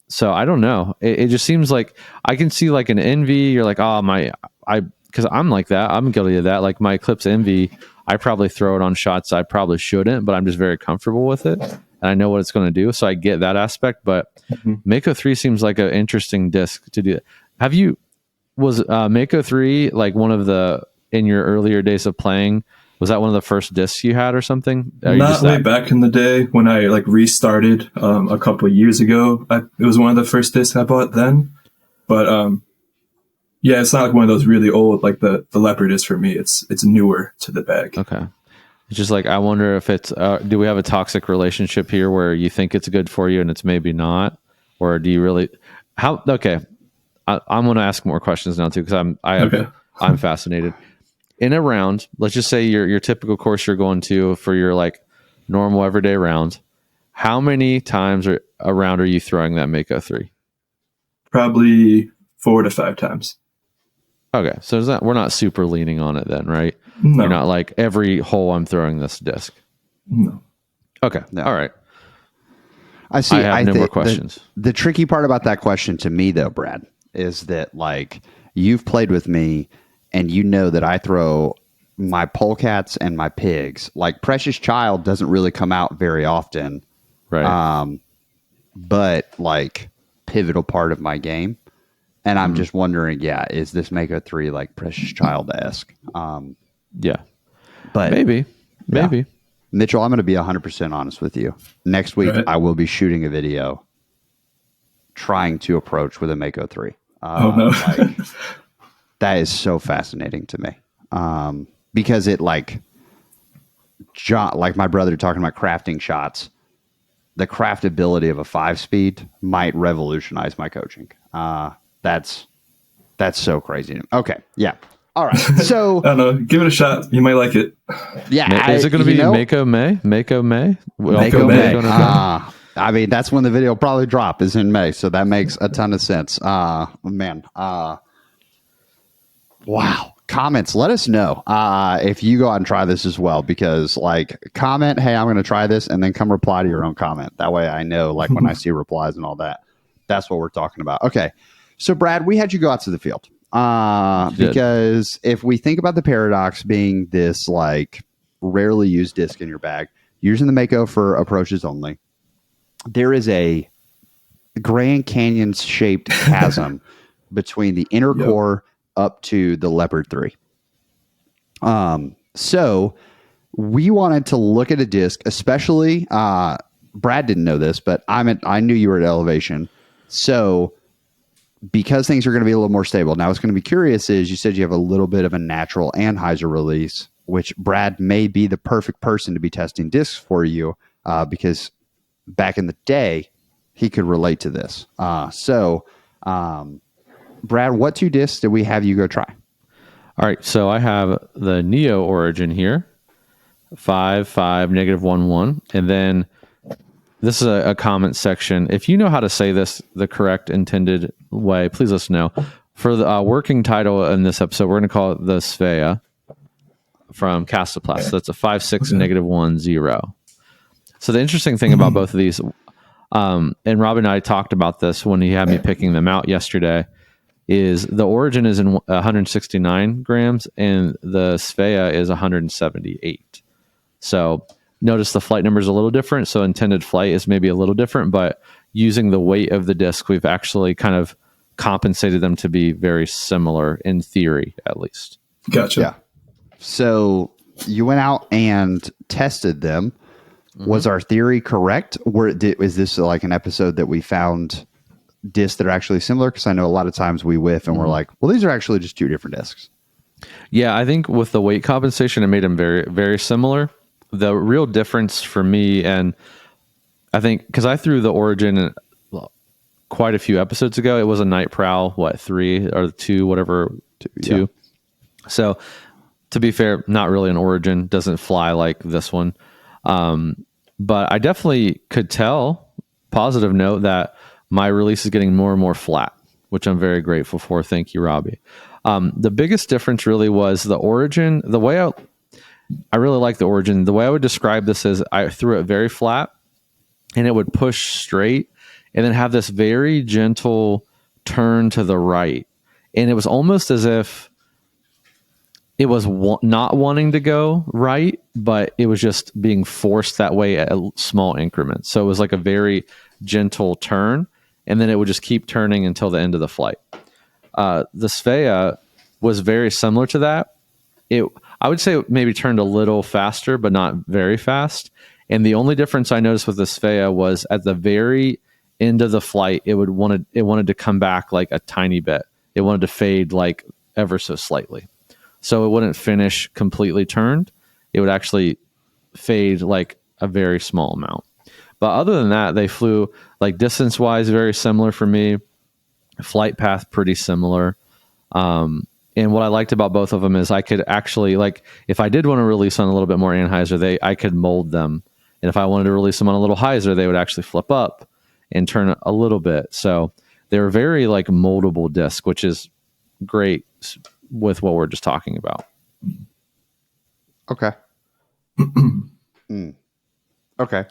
So I don't know. It just seems like I can see like an Envy. You're like, because I'm like that. I'm guilty of that. Like my Eclipse Envy, I probably throw it on shots I probably shouldn't, but I'm just very comfortable with it. And I know what it's going to do. So I get that aspect, but Mako 3 seems like an interesting disc to do. Was Mako 3 like one of in your earlier days of playing, was that one of the first discs you had or something? Not way back in the day when I like restarted a couple of years ago. It was one of the first discs I bought then. But yeah, it's not like one of those really old, like the Leopard is for me. It's newer to the bag. Okay. It's just like, I wonder if it's, do we have a toxic relationship here where you think it's good for you and it's maybe not? Or do you really, okay. I'm going to ask more questions now too, because I'm fascinated. In a round, let's just say your typical course you're going to for your like normal everyday round, how many times a round are you throwing that Mako 3? Probably 4 to 5 times. Okay, so we're not super leaning on it then, right? No. You're not like every hole I'm throwing this disc. No. Okay, no. All right. I see. I have no more questions. The tricky part about that question to me, though, Brad, is that like you've played with me and you know that I throw my polecats and my pigs. Like Precious Child doesn't really come out very often. Right. But like pivotal part of my game. And I'm just wondering, is this Mako 3 like Precious Child-esque? Yeah. But maybe. Mitchell, I'm going to be 100% honest with you. Next week, I will be shooting a video trying to approach with a Mako 3. No. That is so fascinating to me. Because it like my brother talking about crafting shots, the craftability of a 5-speed might revolutionize my coaching. That's so crazy. Okay. Yeah. All right. So I don't know. Give it a shot. You might like it. Yeah. Is it going to be Mako May? Mako May? Mako May. I mean, that's when the video will probably drop, is in May. So that makes a ton of sense. Man. Wow. Comments. Let us know if you go out and try this as well, because like comment, hey, I'm going to try this, and then come reply to your own comment. That way I know, like when I see replies and all that, that's what we're talking about. Okay. So Brad, we had you go out to the field because if we think about the paradox being this like rarely used disc in your bag, using the Mako for approaches only, there is a Grand Canyon shaped chasm between the inner core up to the Leopard 3. So we wanted to look at a disc, especially Brad didn't know this, but I knew you were at elevation. So because things are going to be a little more stable. Now, what's going to be curious is you said you have a little bit of a natural and Hyzer release, which Brad may be the perfect person to be testing discs for you because back in the day, he could relate to this. Brad, what 2 discs did we have you go try? All right. So I have the Neo Origin here, 5, -1, 1. And then this is a comment section. If you know how to say this the correct intended way, please let us know. For the working title in this episode, we're going to call it the Svea from Castoplast. So that's a 5-6-1-0. So the interesting thing about both of these, and Robbie and I talked about this when he had me picking them out yesterday, is the Origin is in 169 grams and the Svea is 178. So notice the flight number is a little different. So intended flight is maybe a little different, but using the weight of the disc, we've actually kind of compensated them to be very similar in theory, at least. Gotcha. Yeah. So you went out and tested them. Was our theory correct? Is this like an episode that we found discs that are actually similar? Because I know a lot of times we whiff and we're like, well, these are actually just two different discs. Yeah, I think with the weight compensation, it made them very, very similar. The real difference for me, and I think because I threw the Origin quite a few episodes ago, it was a Night Prowl, 3 or 2, whatever, 2. Yeah. So to be fair, not really an Origin, doesn't fly like this one. But I definitely could tell, positive note, that my release is getting more and more flat, which I'm very grateful for. Thank you, Robbie. The biggest difference really was the Origin. The way I really like the Origin. The way I would describe this is I threw it very flat and it would push straight and then have this very gentle turn to the right. And it was almost as if it was not wanting to go right, but it was just being forced that way at small increments. So it was like a very gentle turn, and then it would just keep turning until the end of the flight. The Svea was very similar to that. I would say it maybe turned a little faster, but not very fast. And the only difference I noticed with the Svea was at the very end of the flight, it wanted to come back like a tiny bit. It wanted to fade like ever so slightly. So it wouldn't finish completely turned. It would actually fade like a very small amount. But other than that, they flew like distance-wise very similar for me. Flight path pretty similar. And what I liked about both of them is I could actually, like, if I did want to release on a little bit more anhyzer, I could mold them. And if I wanted to release them on a little hyzer, they would actually flip up and turn a little bit. So they're very like moldable disc, which is great with what we're just talking about. Okay. Okay.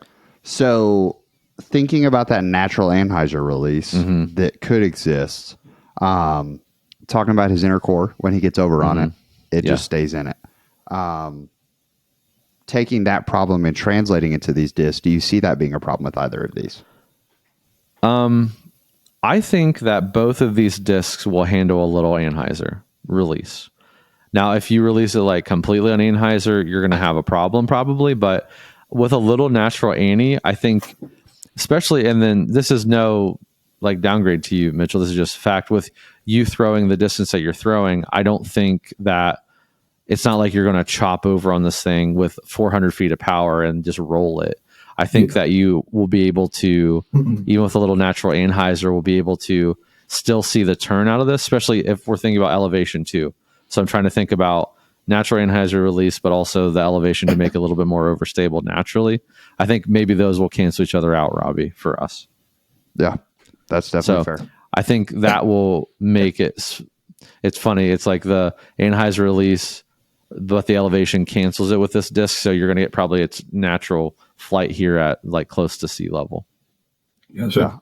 So thinking about that natural anhyzer release that could exist, talking about his inner core, when he gets over on it just stays in it. Taking that problem and translating it to these discs, do you see that being a problem with either of these? I think that both of these discs will handle a little anhyzer release. Now, if you release it like completely on anhyzer, you're going to have a problem probably, but with a little natural annie, I think especially, and then this is no like downgrade to you, Mitchell, this is just fact with you throwing the distance that you're throwing. I don't think that it's not like you're going to chop over on this thing with 400 feet of power and just roll it. I think that you will be able to, even with a little natural anhyzer, will be able to still see the turn out of this, especially if we're thinking about elevation too. So I'm trying to think about natural anhyzer release, but also the elevation to make it a little bit more overstable naturally. I think maybe those will cancel each other out, Robbie, for us. Yeah, that's definitely fair. I think that will make it, it's funny. It's like the anhyzer release, but the elevation cancels it with this disc. So you're going to get probably its natural flight here at like close to sea level. Yeah, sure. Yeah.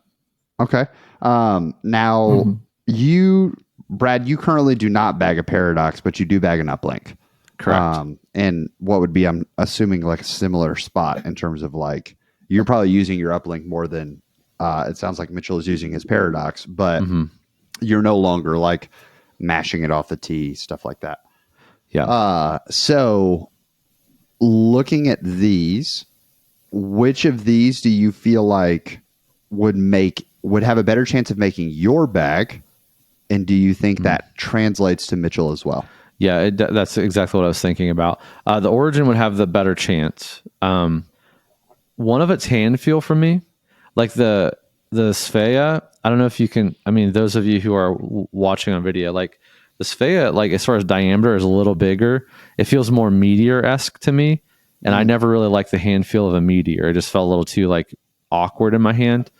Okay. Now you, Brad, you currently do not bag a paradox, but you do bag an uplink. Correct. And what would be, I'm assuming, like a similar spot in terms of like, you're probably using your uplink more than, it sounds like Mitchell is using his paradox, but you're no longer like mashing it off the tee, stuff like that. Yeah. So looking at these, which of these do you feel like would have a better chance of making your bag? And do you think that translates to Mitchell as well? Yeah, that's exactly what I was thinking about. The Origin would have the better chance. One of its hand feel for me, like the Svea, I don't know if you can, I mean, those of you who are watching on video, like the Svea, like as far as diameter is a little bigger. It feels more meteor-esque to me. And I never really liked the hand feel of a meteor. It just felt a little too like awkward in my hand.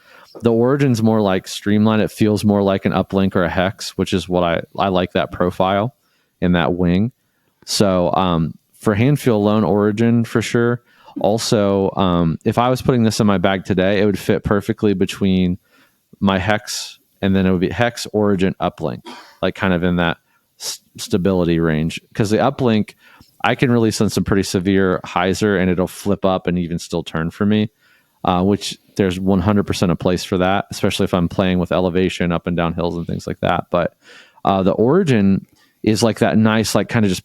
The Origin's more like streamlined. It feels more like an uplink or a hex, which is what I like that profile in that wing. So for hand feel alone, Origin for sure. Also, if I was putting this in my bag today, it would fit perfectly between my hex, and then it would be hex, Origin, uplink, like kind of in that stability range. Because the uplink, I can release on some pretty severe Hyzer and it'll flip up and even still turn for me, which there's 100% a place for that, especially if I'm playing with elevation up and down hills and things like that. But the Origin is like that nice, like kind of just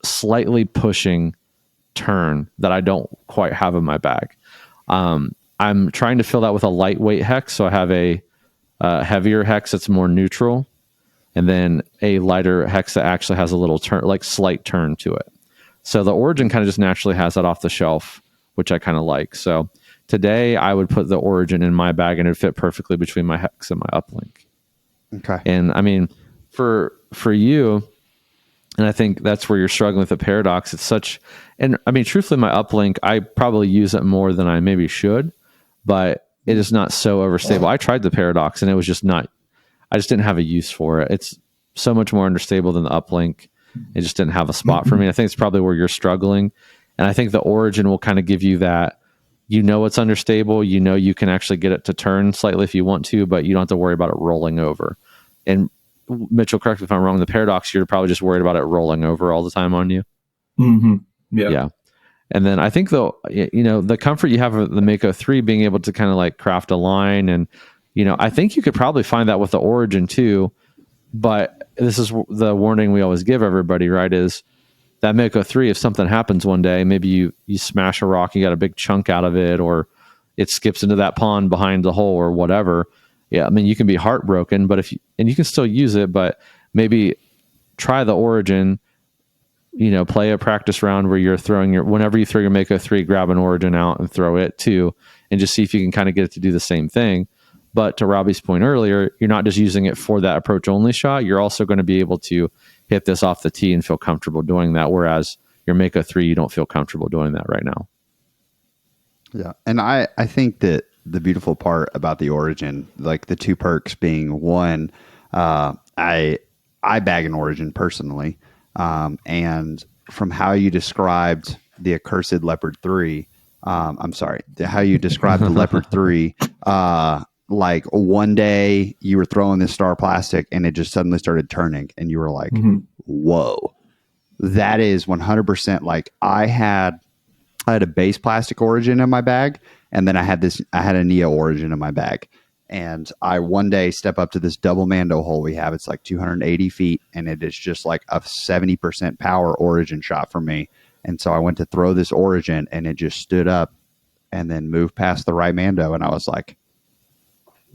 slightly pushing turn that I don't quite have in my bag. I'm trying to fill that with a lightweight hex. So I have a heavier hex that's more neutral, and then a lighter hex that actually has a little turn, like slight turn to it. So the Origin kind of just naturally has that off the shelf, which I kind of like. So today I would put the Origin in my bag and it'd fit perfectly between my hex and my uplink. Okay. And I mean, for you, and I think that's where you're struggling with the Paradox. It's such, and I mean, truthfully, my uplink, I probably use it more than I maybe should, but it is not so overstable. I tried the Paradox and it was just not, I just didn't have a use for it. It's so much more understable than the uplink. It just didn't have a spot for me. I think it's probably where you're struggling. And I think the Origin will kind of give you that, it's unstable. You can actually get it to turn slightly if you want to, but you don't have to worry about it rolling over. And Mitchell, correct me if I'm wrong, the Paradox, you're probably just worried about it rolling over all the time on you. Mm-hmm. Yeah. Yeah. And then I think though, the comfort you have of the Mako 3 being able to kind of like craft a line, and, I think you could probably find that with the Origin too, but this is the warning we always give everybody, right? Is that Mako 3, if something happens one day, maybe you smash a rock, you got a big chunk out of it, or it skips into that pond behind the hole or whatever. Yeah. I mean, you can be heartbroken, but and you can still use it, but maybe try the Origin, play a practice round where you're throwing whenever you throw your Mako 3, grab an Origin out and throw it too, and just see if you can kind of get it to do the same thing. But to Robbie's point earlier, you're not just using it for that approach only shot. You're also going to be able to hit this off the tee and feel comfortable doing that. Whereas your Mako 3, you don't feel comfortable doing that right now. Yeah. And I think that the beautiful part about the Origin, like the two perks being one, I bag an Origin personally. And from how you described the accursed Leopard 3, how you described the Leopard 3, like one day you were throwing this star plastic and it just suddenly started turning and you were like, whoa, that is 100%. Like I had a base plastic Origin in my bag, and then I had a Neo Origin in my bag. And I one day step up to this double Mando hole we have. It's like 280 feet, and it is just like a 70% power Origin shot for me. And so I went to throw this Origin, and it just stood up and then moved past the right Mando. And I was like,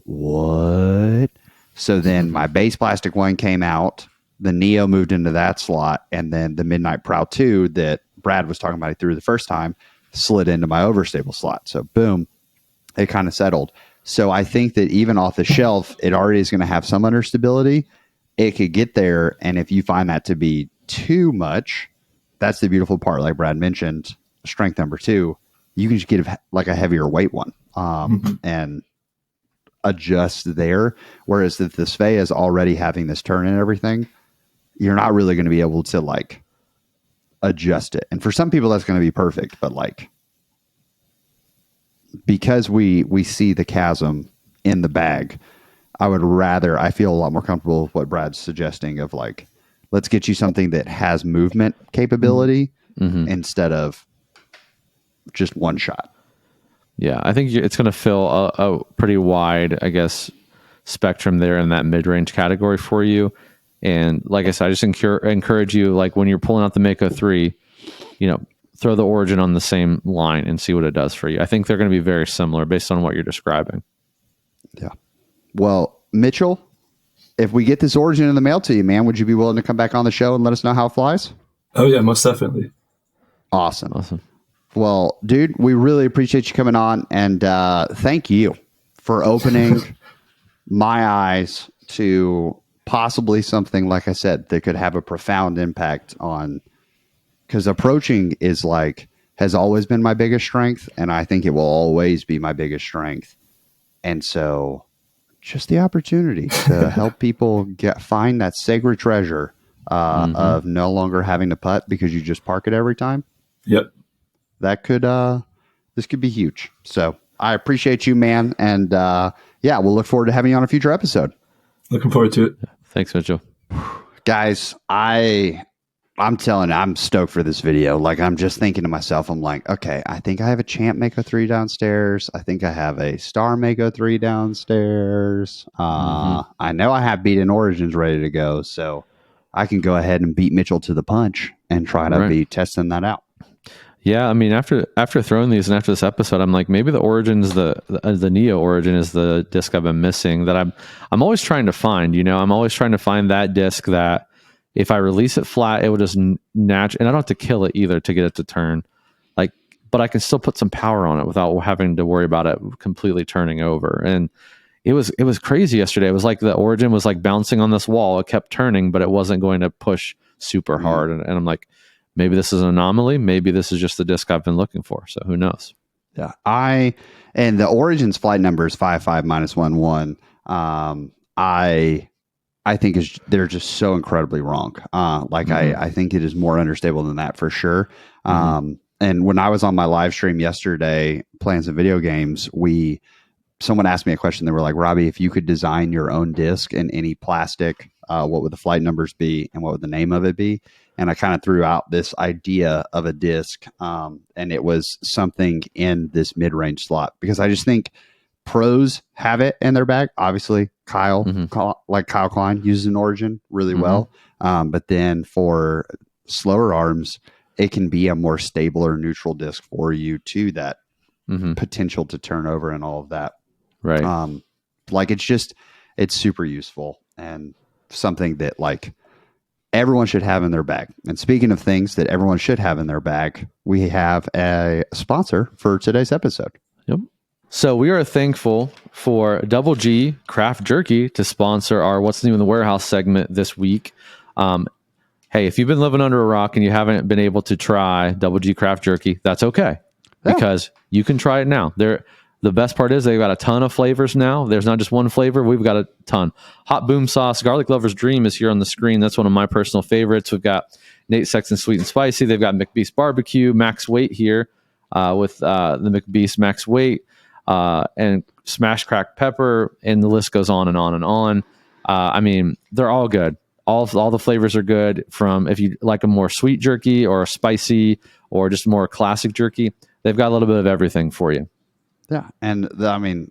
what? So then my base plastic one came out. The Neo moved into that slot. And then the Midnight Prow 2 that Brad was talking about, he threw the first time, slid into my overstable slot. So boom, it kind of settled. So I think that even off the shelf, it already is going to have some understability. It could get there. And if you find that to be too much, that's the beautiful part. Like Brad mentioned, strength number 2, you can just get like a heavier weight one and adjust there. Whereas if the Svea is already having this turn and everything, you're not really going to be able to like adjust it. And for some people, that's going to be perfect. But like, because we see the chasm in the bag, I feel a lot more comfortable with what Brad's suggesting of like, let's get you something that has movement capability instead of just one shot. Yeah, I think it's going to fill a pretty wide, I guess, spectrum there in that mid-range category for you. And like I said, I just encourage you, like when you're pulling out the Mako 3, throw the Origin on the same line and see what it does for you. I think they're going to be very similar based on what you're describing. Yeah. Well, Mitchell, if we get this Origin in the mail to you, man, would you be willing to come back on the show and let us know how it flies? Oh, yeah, most definitely. Awesome. Well, dude, we really appreciate you coming on, and thank you for opening my eyes to possibly something, like I said, that could have a profound impact on, because approaching is like has always been my biggest strength, and I think it will always be my biggest strength. And so just the opportunity to help people find that sacred treasure of no longer having to putt because you just park it every time. Yep. That could this could be huge. So I appreciate you, man. And we'll look forward to having you on a future episode. Looking forward to it. Thanks, Mitchell. Guys, I'm telling you, I'm stoked for this video. Like, I'm just thinking to myself, I'm like, okay, I think I have a champ Mako 3 downstairs. I think I have a star Mako 3 downstairs. I know I have beat in Origins ready to go, so I can go ahead and beat Mitchell to the punch and try to be testing that out. Yeah, I mean, after throwing these and after this episode, I'm like, maybe the Origins, the Neo Origin is the disc I've been missing that I'm always trying to find. You know, I'm always trying to find that disc that if I release it flat, it will just naturally, and I don't have to kill it either to get it to turn. Like, but I can still put some power on it without having to worry about it completely turning over. And it was crazy yesterday. It was like the Origin was like bouncing on this wall. It kept turning, but it wasn't going to push super hard. And I'm like, maybe this is an anomaly. Maybe this is just the disc I've been looking for. So who knows? Yeah. And the Origin's flight number is 55-11. I think they're just so incredibly wrong. I think it is more unstable than that for sure. And when I was on my live stream yesterday playing some video games, someone asked me a question. They were like, Robbie, if you could design your own disc in any plastic, what would the flight numbers be and what would the name of it be? And I kind of threw out this idea of a disc, and it was something in this mid-range slot, because I just think pros have it in their bag. Obviously, Kyle Klein uses an Origin really well. But then for slower arms, it can be a more stable or neutral disc for you too, that potential to turn over and all of that. Right. It's super useful and something that like everyone should have in their bag. And speaking of things that everyone should have in their bag, we have a sponsor for today's episode. Yep. So we are thankful for Double G Craft Jerky to sponsor our What's New in the Warehouse segment this week. Hey, if you've been living under a rock and you haven't been able to try Double G Craft Jerky, that's okay, because you can try it now. The best part is they've got a ton of flavors now. There's not just one flavor. We've got a ton. Hot Boom Sauce, Garlic Lover's Dream is here on the screen. That's one of my personal favorites. We've got Nate Sexton Sweet and Spicy. They've got McBeast Barbecue, Max Weight here with the McBeast Max Weight. And Smash Cracked Pepper, and the list goes on and on and on. I mean, they're all good. All the flavors are good. From if you like a more sweet jerky or a spicy or just more classic jerky, they've got a little bit of everything for you. Yeah, and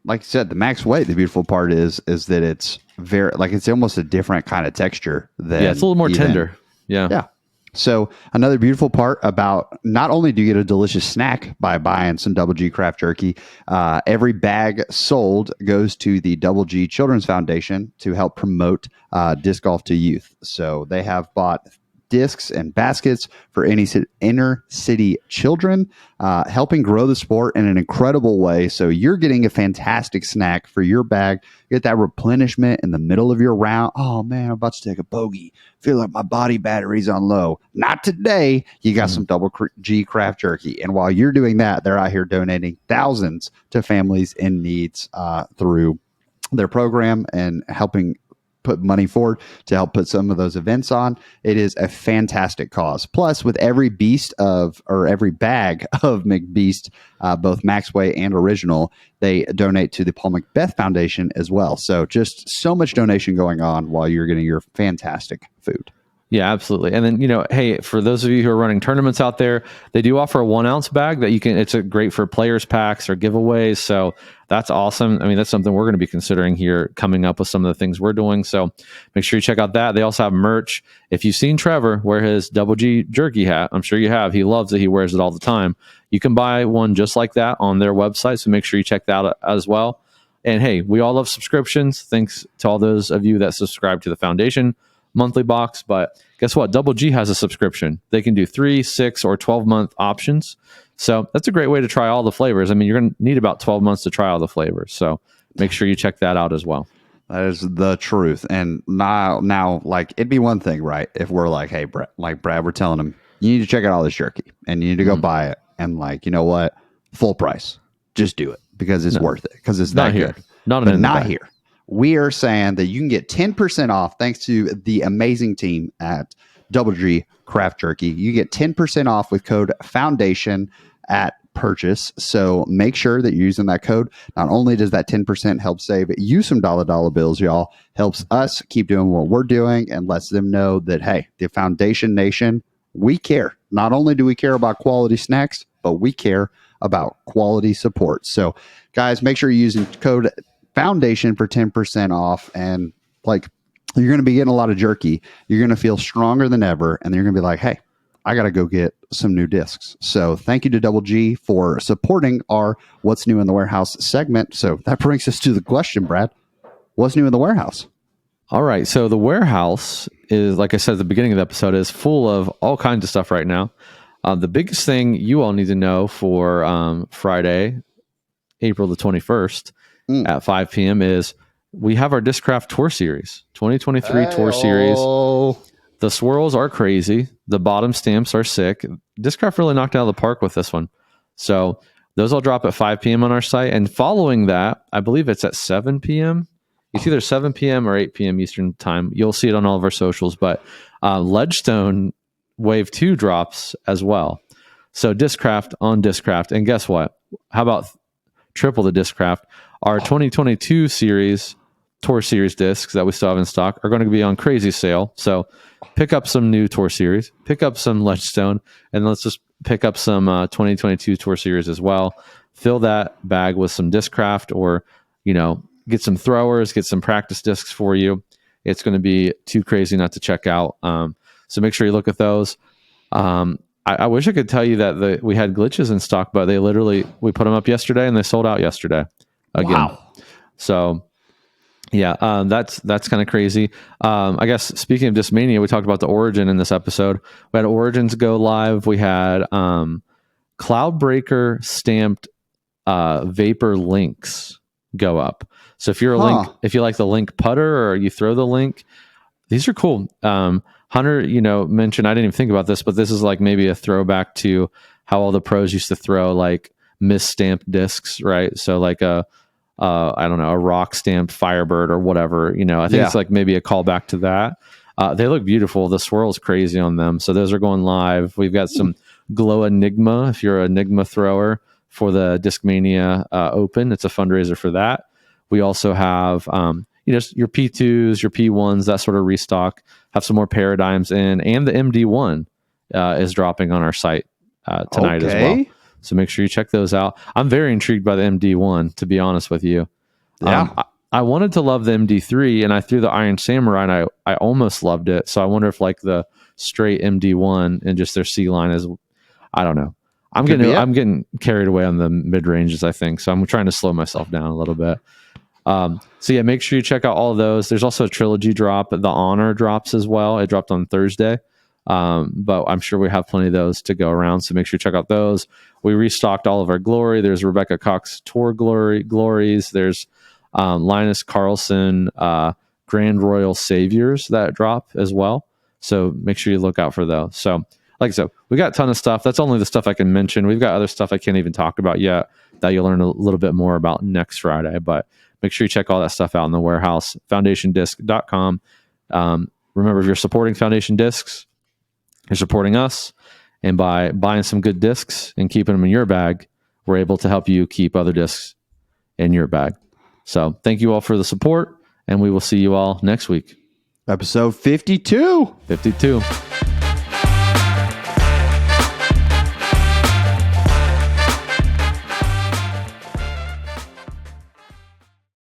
like you said, the Max Weight. The beautiful part is that it's very it's almost a different kind of texture. It's a little more tender. Yeah. So another beautiful part about, not only do you get a delicious snack by buying some Double G Craft Jerky, every bag sold goes to the Double G Children's Foundation to help promote disc golf to youth. So they have bought discs and baskets for inner city children, helping grow the sport in an incredible way. So you're getting a fantastic snack for your bag. You get that replenishment in the middle of your round. Oh man, I'm about to take a bogey. Feel like my body battery's on low. Not today. You got some Double G Craft Jerky. And while you're doing that, they're out here donating thousands to families in needs through their program and helping put money forward to help put some of those events on. It is a fantastic cause. Plus, with every bag of McBeast, both Maxway and Original, they donate to the Paul Macbeth Foundation as well. So just so much donation going on while you're getting your fantastic food. Yeah, absolutely. And then, hey, for those of you who are running tournaments out there, they do offer a 1 ounce bag that it's great for players packs or giveaways. So that's awesome. I mean, that's something we're going to be considering here coming up with some of the things we're doing. So make sure you check out that. They also have merch. If you've seen Trevor wear his Double G jerky hat, I'm sure you have. He loves it. He wears it all the time. You can buy one just like that on their website. So make sure you check that out as well. And hey, we all love subscriptions. Thanks to all those of you that subscribe to the foundation monthly box. But guess what? Double G has a subscription. They can do 3, 6, or 12-month options. So that's a great way to try all the flavors. I mean, you're going to need about 12 months to try all the flavors. So make sure you check that out as well. That is the truth. And now, like, it'd be one thing, right? If we're like, hey, Brad, we're telling them, you need to check out all this jerky and you need to go buy it. and like, you know what, full price, just do it because it's worth it, because it's not that here. good. Not here. We are saying that you can get 10% off thanks to the amazing team at Double G Craft Jerky. You get 10% off with code FOUNDATION at purchase. So make sure that you're using that code. Not only does that 10% help save you some dollar bills, y'all, helps us keep doing what we're doing and lets them know that, hey, the Foundation Nation, we care. Not only do we care about quality snacks, but we care about quality support. So guys, make sure you're using code Foundation for 10% off, and like, you're going to be getting a lot of jerky. You're going to feel stronger than ever, and you're going to be like, hey, I got to go get some new discs. So thank you to Double G for supporting our What's New in the Warehouse segment. So that brings us to the question, Brad. What's new in the warehouse? All right. So the warehouse is, like I said at the beginning of the episode, is full of all kinds of stuff right now. The biggest thing you all need to know for Friday, April the 21st at 5 p.m. is we have our Discraft Tour Series, 2023 Tour Series. The swirls are crazy. The bottom stamps are sick. Discraft really knocked out of the park with this one. So those will drop at 5 p.m. on our site. And following that, I believe it's at 7 p.m. It's either 7 p.m. or 8 p.m. Eastern time. You'll see it on all of our socials. But Ledgestone Wave 2 drops as well. So Discraft on Discraft. And guess what? How about triple the Discraft? Our 2022 series, Tour Series discs that we still have in stock are going to be on crazy sale. So pick up some new Tour Series, pick up some Ledgestone, and let's just pick up some 2022 Tour Series as well. Fill that bag with some Discraft, or, you know, get some throwers, get some practice discs for you. It's going to be too crazy not to check out. So make sure you look at those. I wish I could tell you that we had glitches in stock, but we put them up yesterday and they sold out yesterday again. Wow. So yeah, that's kind of crazy. I guess speaking of Discmania, we talked about the Origin in this episode. We had Origins go live. We had Cloudbreaker stamped Vapor links go up. So if you're a link, if you like the link putter or you throw the link, these are cool. Hunter, mentioned, I didn't even think about this, but this is like maybe a throwback to how all the pros used to throw like misstamped discs, right? So like I don't know, a rock stamped Firebird or whatever, I think it's like maybe a callback to that. They look beautiful. The swirl's crazy on them. So those are going live. We've got some Glow Enigma, if you're an Enigma thrower, for the Discmania Open. It's a fundraiser for that. We also have, your P2s, your P1s, that sort of restock. Have some more Paradigms in, and the MD1 is dropping on our site tonight as well. So make sure you check those out. I'm very intrigued by the MD1, to be honest with you. Yeah. I wanted to love the MD3, and I threw the Iron Samurai, and I almost loved it. So I wonder if like the straight MD1 and just their C line is, I don't know. I'm getting carried away on the mid ranges, I think. So I'm trying to slow myself down a little bit. So yeah, make sure you check out all of those. There's also a trilogy drop. The Honor drops as well. It dropped on Thursday. But I'm sure we have plenty of those to go around. So make sure you check out those. We restocked all of our Glory. There's Rebecca Cox Tour Glories. There's Linus Carlson Grand Royal Saviors that drop as well. So make sure you look out for those. So like I said, we got a ton of stuff. That's only the stuff I can mention. We've got other stuff I can't even talk about yet that you'll learn a little bit more about next Friday. But make sure you check all that stuff out in the warehouse, foundationdisc.com. Remember, if you're supporting Foundation Discs, you're supporting us. And by buying some good discs and keeping them in your bag, we're able to help you keep other discs in your bag. So thank you all for the support, and we will see you all next week. Episode 52. 52.